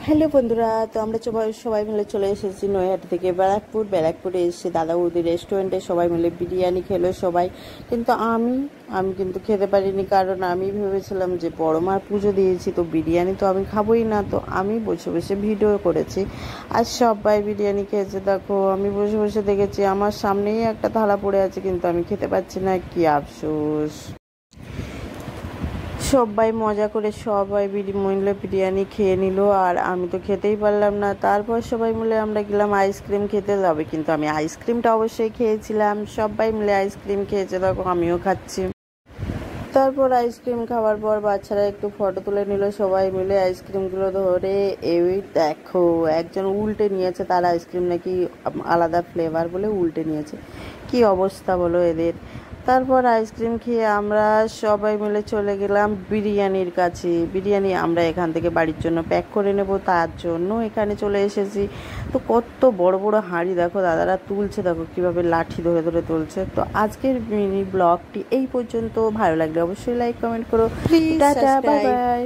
Hello বন্ধুরা, তো আমরা সবাই সবাই মিলে চলে এসেছি নৈহাটি থেকে ব্যারাকপুরে এসে দাদা বৌদি রেস্টুরেন্টে সবাই মিলে বিরিয়ানি খেলো সবাই। কিন্তু আমি কিন্তু খেতে পারিনি, কারণ আমি ভেবেছিলাম যে বড় মার পুজো দিয়েছি, তো বিরিয়ানি তো আমি খাবোই না। তো আমি বসে বসে ভিডিও করেছি আর সবাই বিরিয়ানি খেয়েছে। দেখো, আমি বসে বসে দেখেছি আমার সামনেই একটা থালা পড়ে আছে, কিন্তু আমি খেতে পাচ্ছি না, কি আফসোস। সবাই মজা করে সবাই মিলে বিরিয়ানি খেয়ে নিল, আর আমি তো খেতেই পারলাম না। তারপর সবাই মিলে আমরা গেলাম আইসক্রিম খেতে যাবে, কিন্তু আমি আইসক্রিমটা অবশ্যই খেয়েছিলাম। সবাই মিলে আইসক্রিম খেয়েছে, দেখো আমিও খাচ্ছি। তারপর আইসক্রিম খাওয়ার পর বাচ্চারা একটু ফটো তুলে নিল সবাই মিলে আইসক্রিমগুলো ধরে। এই দেখো, একজন উল্টে নিয়েছে, তার আইসক্রিম নাকি আলাদা ফ্লেভার বলে উল্টে নিয়েছে। কি অবস্থা বলো এদের। তারপর আইসক্রিম খেয়ে আমরা সবাই মিলে চলে গেলাম বিরিয়ানির কাছে। বিরিয়ানি আমরা এখান থেকে বাড়ির জন্য প্যাক করে নেব, তার জন্য এখানে চলে এসেছি। তো কত বড় বড় হাঁড়ি দেখো দাদারা তুলছে, দেখো কিভাবে লাঠি ধরে ধরে তুলছে। তো আজকের মিনি ব্লগটি এই পর্যন্ত। ভালো লাগলে অবশ্যই লাইক কমেন্ট করো। Tata, bye bye.